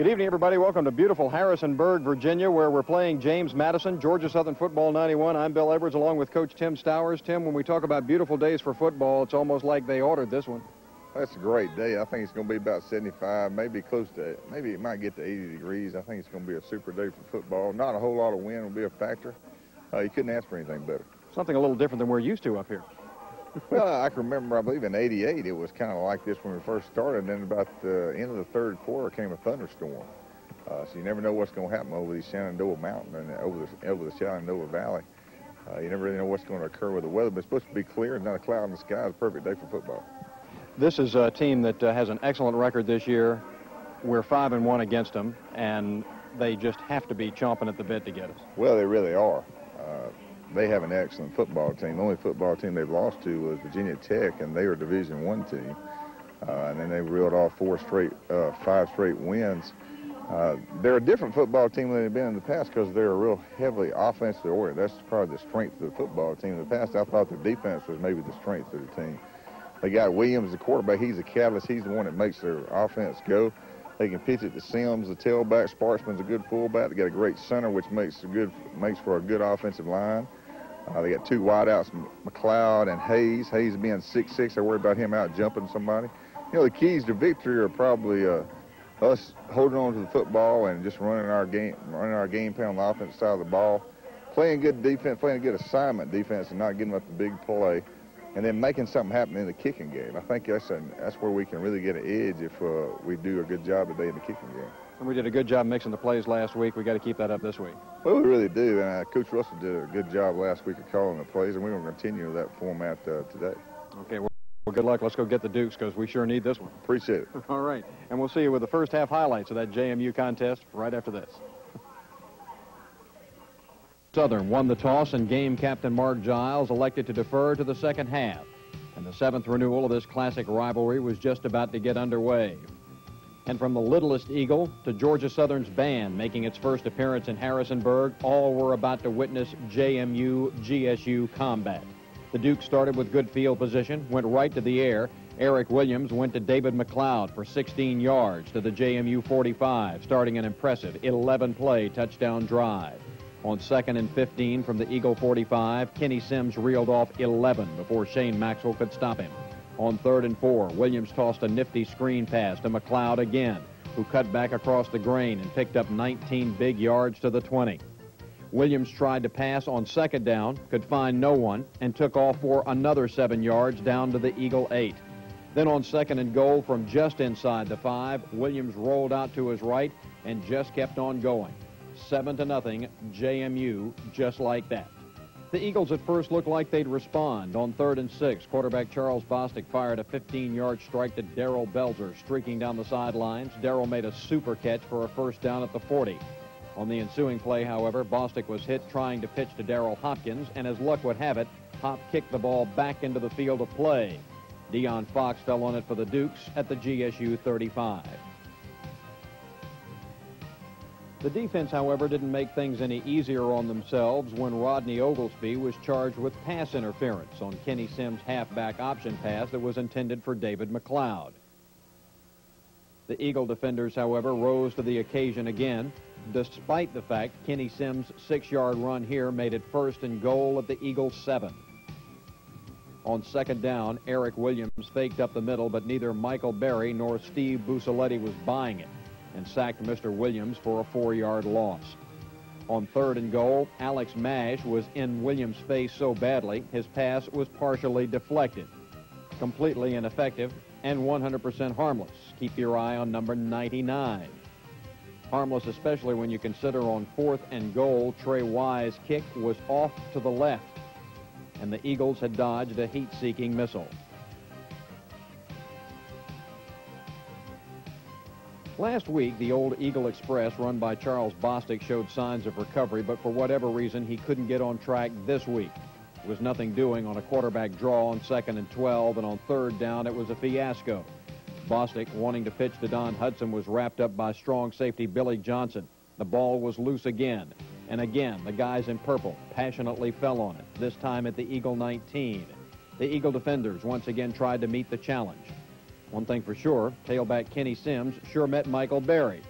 Good evening, everybody. Welcome to beautiful Harrisonburg, Virginia, where we're playing James Madison, Georgia Southern Football 91. I'm Bill Edwards, along with Coach Tim Stowers. Tim, when we talk about beautiful days for football, it's almost like they ordered this one. That's a great day. I think it's going to be about 75, maybe close to, maybe it might get to 80 degrees. I think it's going to be a super day for football. Not a whole lot of wind will be a factor. You couldn't ask for anything better. Something a little different than we're used to up here. Well, I can remember, I believe in '88, it was kind of like this when we first started. And then about the end of the third quarter came a thunderstorm. So you never know what's going to happen over the Shenandoah Mountain and over the Shenandoah Valley. You never really know what's going to occur with the weather, but it's supposed to be clear and not a cloud in the sky. It's a perfect day for football. This is a team that has an excellent record this year. We're 5-1 against them, and they just have to be chomping at the bit to get us. Well, they really are. They have an excellent football team. The only football team they've lost to was Virginia Tech, and they were a Division I team. And then they reeled off 5 straight wins. They're a different football team than they've been in the past because they're a real heavily offensive oriented. That's probably the strength of the football team. In the past, I thought their defense was maybe the strength of the team. They got Williams, the quarterback. He's a catalyst. He's the one that makes their offense go. They can pitch it to Sims, the tailback. Sparksman's a good fullback. They got a great center, which makes for a good offensive line. They got two wideouts, McLeod and Hayes. Hayes being 6'6", they're worried about him out jumping somebody. You know, the keys to victory are probably us holding on to the football and just running our game plan on the offensive side of the ball, playing good defense, playing a good assignment defense, and not getting up the big play, and then making something happen in the kicking game. I think that's where we can really get an edge if we do a good job today in the kicking game. And we did a good job mixing the plays last week. We got to keep that up this week. Well, we really do. And Coach Russell did a good job last week of calling the plays, and we're going to continue that format today. Okay, well, good luck. Let's go get the Dukes because we sure need this one. Appreciate it. All right. And we'll see you with the first half highlights of that JMU contest right after this. Southern won the toss, and game captain Mark Giles elected to defer to the second half. And the 7th renewal of this classic rivalry was just about to get underway. And from the littlest Eagle to Georgia Southern's band making its first appearance in Harrisonburg, all were about to witness JMU GSU combat. The Dukes started with good field position, went right to the air. Eric Williams went to David McLeod for 16 yards to the JMU 45, starting an impressive 11-play touchdown drive. On 2nd and 15 from the Eagle 45, Kenny Sims reeled off 11 before Shane Maxwell could stop him. On 3rd and 4, Williams tossed a nifty screen pass to McLeod again, who cut back across the grain and picked up 19 big yards to the 20. Williams tried to pass on 2nd down, could find no one, and took off for another 7 yards down to the Eagle 8. Then on 2nd and goal from just inside the 5, Williams rolled out to his right and just kept on going. 7-0 JMU, just like that. The Eagles at first looked like they'd respond. On 3rd and 6, quarterback Charles Bostic fired a 15-yard strike to Darrell Belzer, streaking down the sidelines. Darrell made a super catch for a first down at the 40. On the ensuing play, however, Bostic was hit trying to pitch to Darrell Hopkins, and as luck would have it, Hop kicked the ball back into the field of play. Deion Fox fell on it for the Dukes at the GSU 35. The defense, however, didn't make things any easier on themselves when Rodney Oglesby was charged with pass interference on Kenny Sims' halfback option pass that was intended for David McLeod. The Eagle defenders, however, rose to the occasion again, despite the fact Kenny Sims' 6-yard run here made it 1st and goal at the Eagles' 7. On 2nd down, Eric Williams faked up the middle, but neither Michael Berry nor Steve Busaletti was buying it, and sacked Mr. Williams for a 4-yard loss. On 3rd and goal, Alex Mash was in Williams' face so badly, his pass was partially deflected. Completely ineffective and 100% harmless. Keep your eye on number 99. Harmless especially when you consider on 4th and goal, Trey Wise' kick was off to the left, and the Eagles had dodged a heat-seeking missile. Last week, the old Eagle Express, run by Charles Bostic, showed signs of recovery, but for whatever reason, he couldn't get on track this week. There was nothing doing on a quarterback draw on 2nd and 12, and on 3rd down, it was a fiasco. Bostic, wanting to pitch to Don Hudson, was wrapped up by strong safety Billy Johnson. The ball was loose again, and again, the guys in purple passionately fell on it, this time at the Eagle 19. The Eagle defenders once again tried to meet the challenge. One thing for sure, tailback Kenny Sims sure met Michael Berry.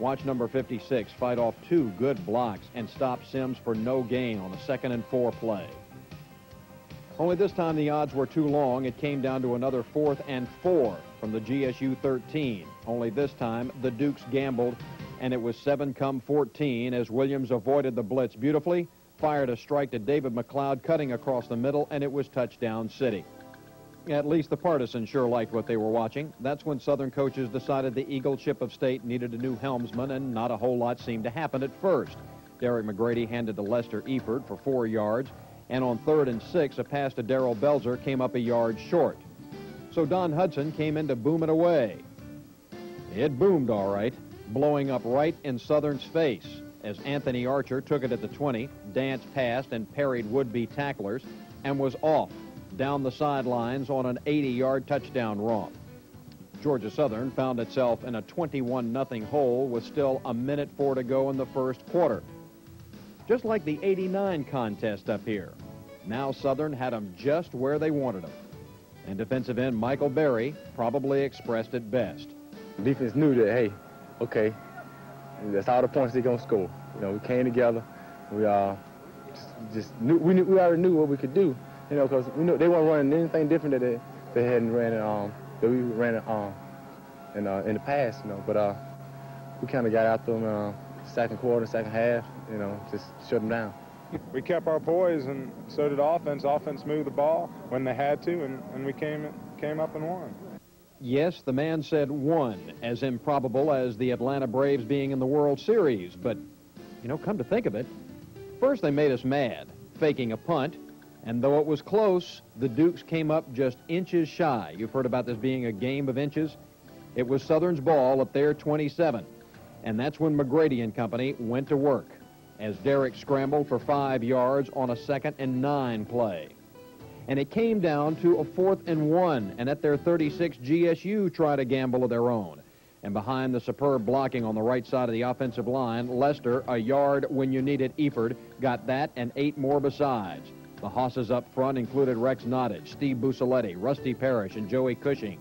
Watch number 56 fight off 2 good blocks and stop Sims for no gain on a 2nd and 4 play. Only this time the odds were too long. It came down to another 4th and 4 from the GSU 13. Only this time the Dukes gambled, and it was 7-14 as Williams avoided the blitz beautifully, fired a strike to David McLeod cutting across the middle, and it was touchdown city. At least the partisans sure liked what they were watching. That's when Southern coaches decided the Eagle Ship of State needed a new helmsman, and not a whole lot seemed to happen at first. Derek McGrady handed to Lester Eford for 4 yards, and on 3rd and 6, a pass to Darrell Belzer came up a yard short. So Don Hudson came in to boom it away. It boomed all right, blowing up right in Southern's face as Anthony Archer took it at the 20, danced past and parried would-be tacklers, and was off down the sidelines on an 80-yard touchdown romp. Georgia Southern found itself in a 21-0 hole with still 1:04 to go in the first quarter. Just like the '89 contest up here. Now Southern had them just where they wanted them. And defensive end Michael Berry probably expressed it best. Defense knew that, hey, okay, that's all the points they're going to score. You know, we came together. We just knew, we already knew what we could do. You know, because we knew they weren't running anything different that they hadn't ran that we ran in the past. You know, but we kind of got out them second quarter, second half. You know, just shut them down. We kept our poise, and so did offense. Offense moved the ball when they had to, and we came up and won. Yes, the man said won, as improbable as the Atlanta Braves being in the World Series. But, you know, come to think of it, first they made us mad, faking a punt. And though it was close, the Dukes came up just inches shy. You've heard about this being a game of inches. It was Southern's ball at their 27. And that's when McGrady and company went to work as Derek scrambled for 5 yards on a 2nd and 9 play. And it came down to a 4th and 1. And at their 36, GSU tried a gamble of their own. And behind the superb blocking on the right side of the offensive line, Lester, a yard when you needed Eford, got that and 8 more besides. The hosses up front included Rex Nottage, Steve Busaletti, Rusty Parrish, and Joey Cushing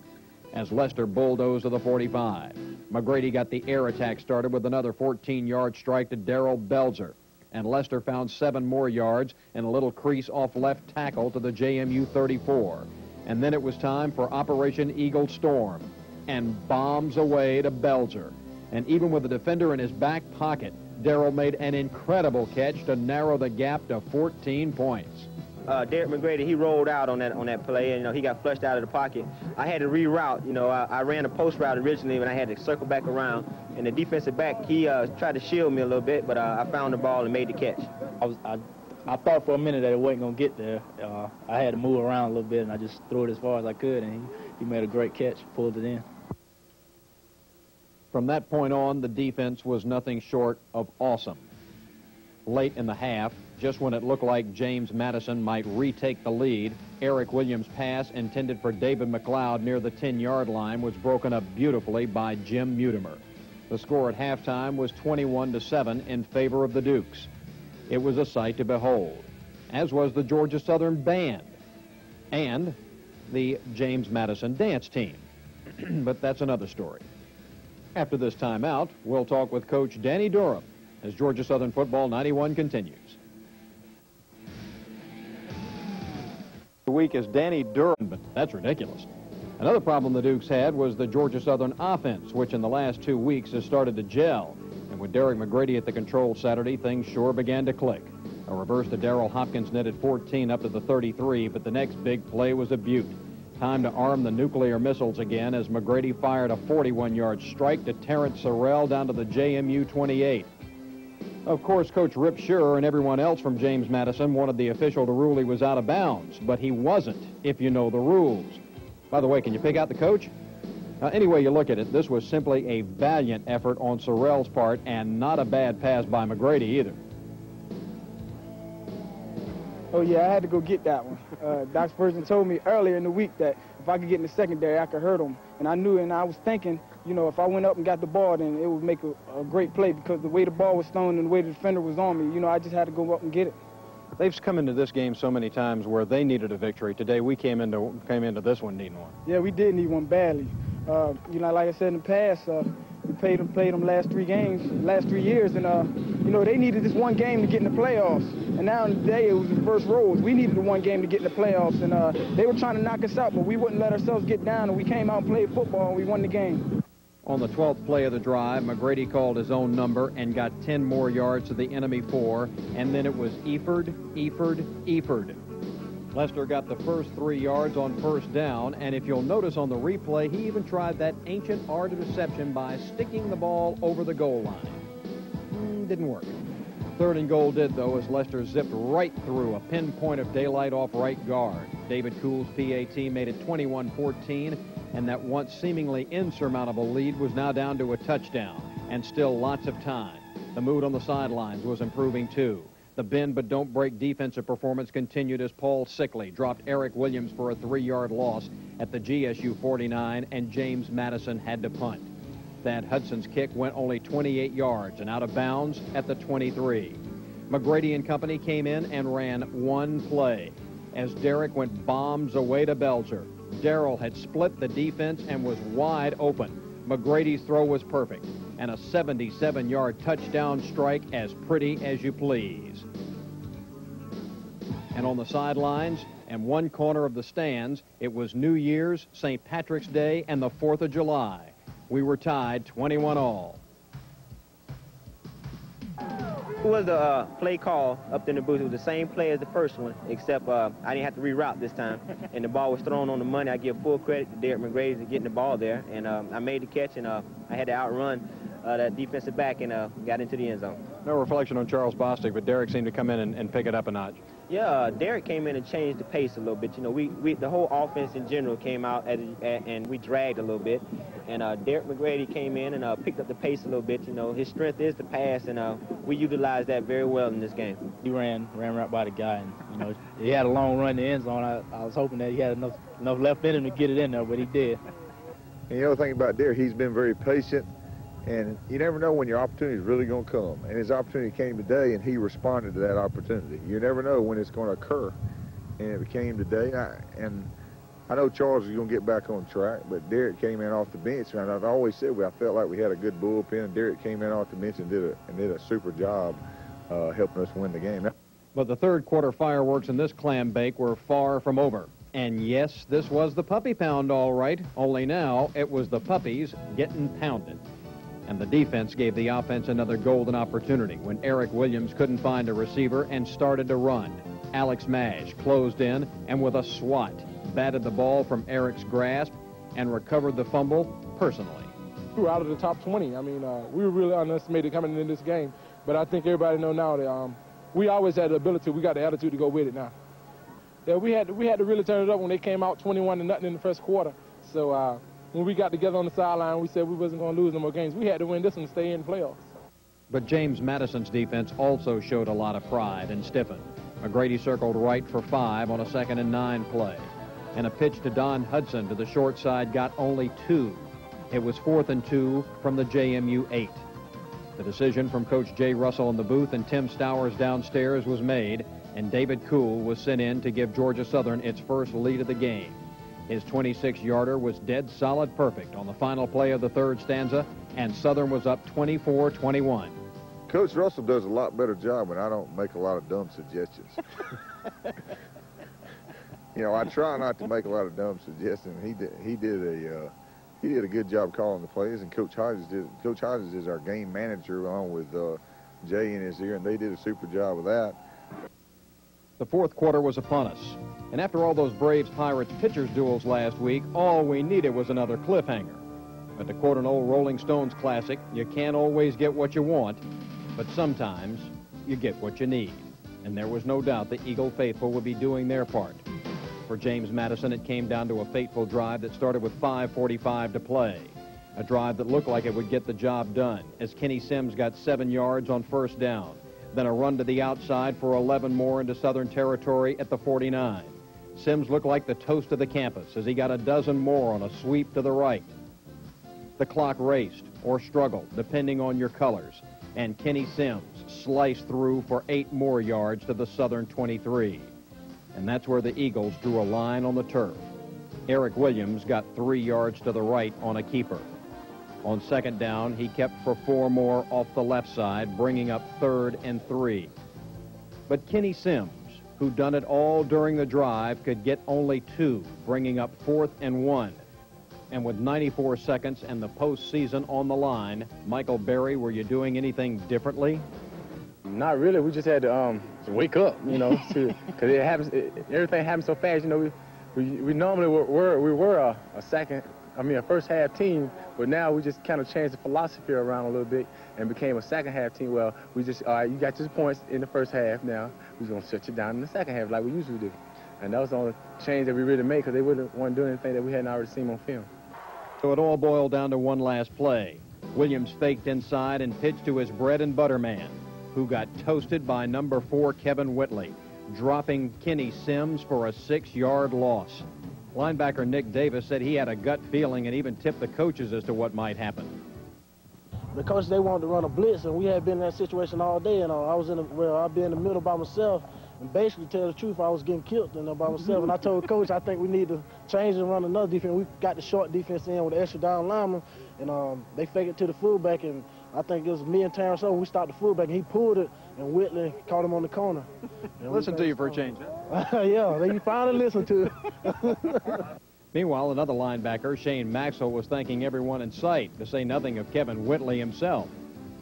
as Lester bulldozed to the 45. McGrady got the air attack started with another 14-yard strike to Darrell Belzer, and Lester found 7 more yards and a little crease off left tackle to the JMU 34. And then it was time for Operation Eagle Storm, and bombs away to Belzer. And even with the defender in his back pocket, Darrell made an incredible catch to narrow the gap to 14 points. Derek McGrady, he rolled out on that play, and you know, he got flushed out of the pocket. I had to reroute. You know, I ran a post route originally, and I had to circle back around. And the defensive back, he tried to shield me a little bit, but I found the ball and made the catch. I thought for a minute that it wasn't going to get there. I had to move around a little bit, and I just threw it as far as I could, and he made a great catch, pulled it in. From that point on, the defense was nothing short of awesome. Late in the half, just when it looked like James Madison might retake the lead, Eric Williams' pass intended for David McLeod near the 10-yard line was broken up beautifully by Jim Mutimer. The score at halftime was 21-7 in favor of the Dukes. It was a sight to behold, as was the Georgia Southern Band and the James Madison dance team. But that's another story. After this timeout, we'll talk with Coach Danny Durham as Georgia Southern Football 91 continues. The week is Danny Durham, but that's ridiculous. Another problem the Dukes had was the Georgia Southern offense, which in the last 2 weeks has started to gel. And with Derek McGrady at the control Saturday, things sure began to click. A reverse to Darrell Hopkins netted 14 up to the 33, but the next big play was a beaut. Time to arm the nuclear missiles again as McGrady fired a 41-yard strike to Terrence Sorrell down to the JMU 28. Of course, Coach Rip Shearer and everyone else from James Madison wanted the official to rule he was out of bounds, but he wasn't, if you know the rules. By the way, can you pick out the coach? Any way you look at it, this was simply a valiant effort on Sorrell's part and not a bad pass by McGrady either. Oh, yeah, I had to go get that one. Doc Spurgeon told me earlier in the week that if I could get in the secondary, I could hurt him. And I knew, and I was thinking, you know, if I went up and got the ball, then it would make a great play because the way the ball was thrown and the way the defender was on me, you know, I just had to go up and get it. They've come into this game so many times where they needed a victory. Today we came into this one needing one. Yeah, we did need one badly. You know, like I said in the past, We played them last 3 years, and you know, they needed this one game to get in the playoffs. And now today it was the first rows. We needed the one game to get in the playoffs, and they were trying to knock us out, but we wouldn't let ourselves get down, and we came out and played football, and we won the game. On the 12th play of the drive, McGrady called his own number and got 10 more yards to the enemy 4, and then it was Eford. Lester got the first 3 yards on first down, and if you'll notice on the replay, he even tried that ancient art of deception by sticking the ball over the goal line. Didn't work. 3rd and goal did, though, as Lester zipped right through a pinpoint of daylight off right guard. David Kuhl's PAT made it 21-14, and that once seemingly insurmountable lead was now down to a touchdown, and still lots of time. The mood on the sidelines was improving, too. The bend but don't break defensive performance continued as Paul Sickley dropped Eric Williams for a 3-yard loss at the GSU 49, and James Madison had to punt. Thad Hudson's kick went only 28 yards and out of bounds at the 23. McGrady and company came in and ran one play as Derrick went bombs away to Belzer. Darrell had split the defense and was wide open. McGrady's throw was perfect, and a 77-yard touchdown strike as pretty as you please. And on the sidelines and one corner of the stands, it was New Year's, St. Patrick's Day, and the 4th of July. We were tied 21-all. It was the play call up in the booth. It was the same play as the first one, except I didn't have to reroute this time. And the ball was thrown on the money. I give full credit to Derek McGrady for getting the ball there. And I made the catch, and I had to outrun that defensive back and got into the end zone. No reflection on Charles Bostic, but Derek seemed to come in and pick it up a notch. Yeah, Derek came in and changed the pace a little bit. You know, we the whole offense in general came out and we dragged a little bit. And Derek McGrady came in and picked up the pace a little bit. You know, his strength is the pass, and we utilized that very well in this game. He ran right by the guy, and you know, he had a long run in the end zone. I was hoping that he had enough left in him to get it in there, but he did. And the other thing about Derek, he's been very patient, and you never know when your opportunity is really going to come. And his opportunity came today, and he responded to that opportunity. You never know when it's going to occur, and it came today. I know Charles is going to get back on track, but Derek came in off the bench, and I've always said I felt like we had a good bullpen, and Derek came in off the bench and did a super job helping us win the game. But the 3rd quarter fireworks in this clam bake were far from over. And yes, this was the puppy pound all right, only now it was the puppies getting pounded. And the defense gave the offense another golden opportunity when Eric Williams couldn't find a receiver and started to run. Alex Mash closed in and with a swat batted the ball from Eric's grasp and recovered the fumble personally. We were out of the top 20. I mean, we were really underestimated coming into this game, but I think everybody know now that we always had the ability, we got the attitude to go with it now. Yeah, we had to really turn it up when they came out 21-0 in the first quarter. So when we got together on the sideline, we said we wasn't going to lose no more games. We had to win this one to stay in the playoffs. But James Madison's defense also showed a lot of pride and stiffened. McGrady circled right for 5 on a 2nd and 9 play. And a pitch to Don Hudson to the short side got only 2. It was 4th and 2 from the JMU 8. The decision from Coach Jay Russell in the booth and Tim Stowers downstairs was made, and David Kuhl was sent in to give Georgia Southern its first lead of the game. His 26-yarder was dead solid perfect on the final play of the 3rd stanza, and Southern was up 24-21. Coach Russell does a lot better job when I don't make a lot of dumb suggestions. You know, I try not to make a lot of dumb suggestions. He did a good job calling the plays, and Coach Hodges did. Coach Hodges is our game manager along with Jay in his ear, and they did a super job of that. The 4th quarter was upon us, and after all those Braves-Pirates pitchers duels last week, all we needed was another cliffhanger. But to quote an old Rolling Stones classic, you can't always get what you want, but sometimes you get what you need. And there was no doubt the Eagle faithful would be doing their part. For James Madison, it came down to a fateful drive that started with 5:45 to play. A drive that looked like it would get the job done, as Kenny Sims got 7 yards on first down. Then a run to the outside for 11 more into Southern territory at the 49. Sims looked like the toast of the campus as he got a dozen more on a sweep to the right. The clock raced or struggled, depending on your colors, and Kenny Sims sliced through for 8 more yards to the Southern 23. And that's where the Eagles drew a line on the turf. Eric Williams got 3 yards to the right on a keeper. On second down, he kept for 4 more off the left side, bringing up 3rd and 3. But Kenny Sims, who done it all during the drive, could get only 2, bringing up 4th and 1. And with 94 seconds and the postseason on the line, Michael Berry, were you doing anything differently? Not really. We just had to wake up, you know, because it happens. Everything happens so fast. You know, we normally were a first half team, but now we just kind of changed the philosophy around a little bit and became a second half team. Well, we just, all right, you got your points in the first half. Now we're gonna shut you down in the second half like we usually do, and that was the only change that we really made because they weren't doing anything that we hadn't already seen on film. So it all boiled down to one last play. Williams faked inside and pitched to his bread and butter man, who got toasted by number 4 Kevin Whitley, dropping Kenny Sims for a 6-yard loss. Linebacker Nick Davis said he had a gut feeling and even tipped the coaches as to what might happen. The coaches, they wanted to run a blitz, and we had been in that situation all day, and I'd be in the middle by myself, and basically, to tell the truth, I was getting killed by myself. And I told Coach, I think we need to change and run another defense. We got the short defense in with the extra down lineman, and they faked it to the fullback, and I think it was me and Terrence Owen. We stopped the fullback, and he pulled it, and Whitley caught him on the corner. Listen to you for a change. Yeah, they finally listened to it. Meanwhile, another linebacker, Shane Maxwell, was thanking everyone in sight, to say nothing of Kevin Whitley himself.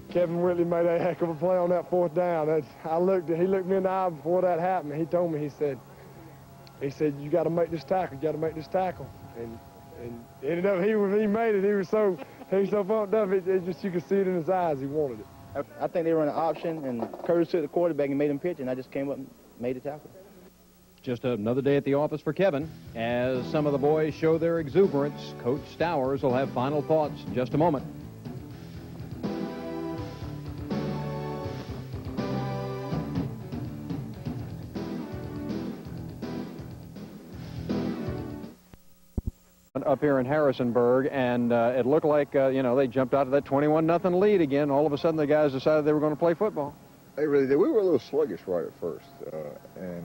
Kevin Whitley made a heck of a play on that 4th down. He looked me in the eye before that happened. He told me, he said, you got to make this tackle. You got to make this tackle. And ended up, he made it. He was so pumped up. It just, you could see it in his eyes. He wanted it. I think they were an option, and Curtis took the quarterback and made him pitch, and I just came up and made the tackle. Just another day at the office for Kevin. As some of the boys show their exuberance, Coach Stowers will have final thoughts in just a moment. Up here in Harrisonburg, and it looked like, they jumped out of that 21-0 lead again. All of a sudden, the guys decided they were going to play football. They really did. We were a little sluggish right at first, and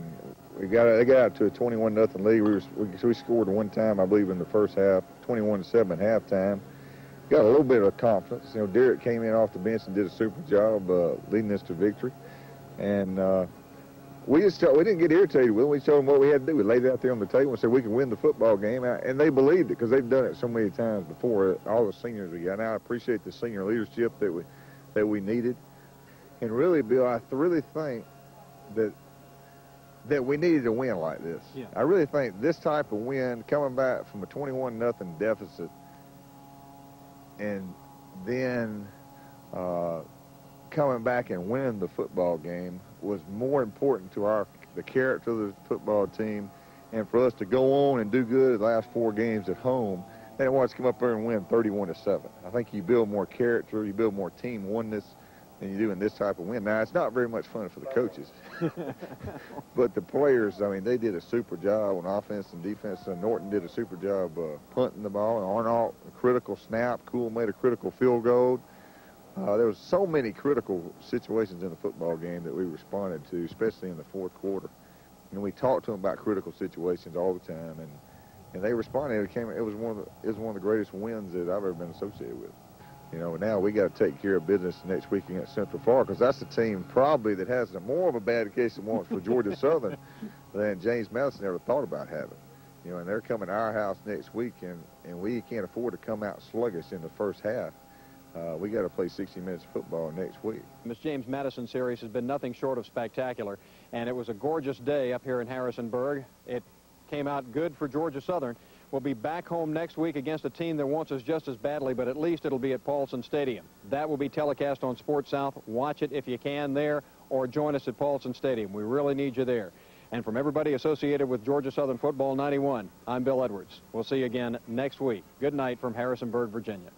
they got out to a 21-0 lead. We scored one time, I believe, in the first half, 21-7 at halftime. Got a little bit of confidence. Derek came in off the bench and did a super job leading us to victory, and we didn't get irritated with them. We told them what we had to do. We laid it out there on the table and said we could win the football game, and they believed it because they've done it so many times before. All the seniors we got. And I appreciate the senior leadership that we needed. And really, Bill, I really think that we needed to win like this. Yeah. I really think this type of win, coming back from a 21-0 deficit, and then coming back and winning the football game was more important to the character of the football team, and for us to go on and do good the last 4 games at home than it was to come up there and win 31-7. I think you build more character, you build more team oneness than you do in this type of win. Now, it's not very much fun for the coaches, but the players, I mean, they did a super job on offense and defense. Norton did a super job punting the ball, and Arnault, a critical snap. Cool made a critical field goal. There was so many critical situations in the football game that we responded to, especially in the 4th quarter. And we talked to them about critical situations all the time, and they responded. It was one of the greatest wins that I've ever been associated with. Now we got to take care of business next week against Central Florida, because that's the team probably that has more of a bad case of once for Georgia Southern than James Madison ever thought about having. And they're coming to our house next week, and we can't afford to come out sluggish in the first half. We got to play 60 minutes of football next week. This James Madison series has been nothing short of spectacular, and it was a gorgeous day up here in Harrisonburg. It came out good for Georgia Southern. We'll be back home next week against a team that wants us just as badly, but at least it'll be at Paulson Stadium. That will be telecast on Sports South. Watch it if you can there, or join us at Paulson Stadium. We really need you there. And from everybody associated with Georgia Southern Football 91, I'm Bill Edwards. We'll see you again next week. Good night from Harrisonburg, Virginia.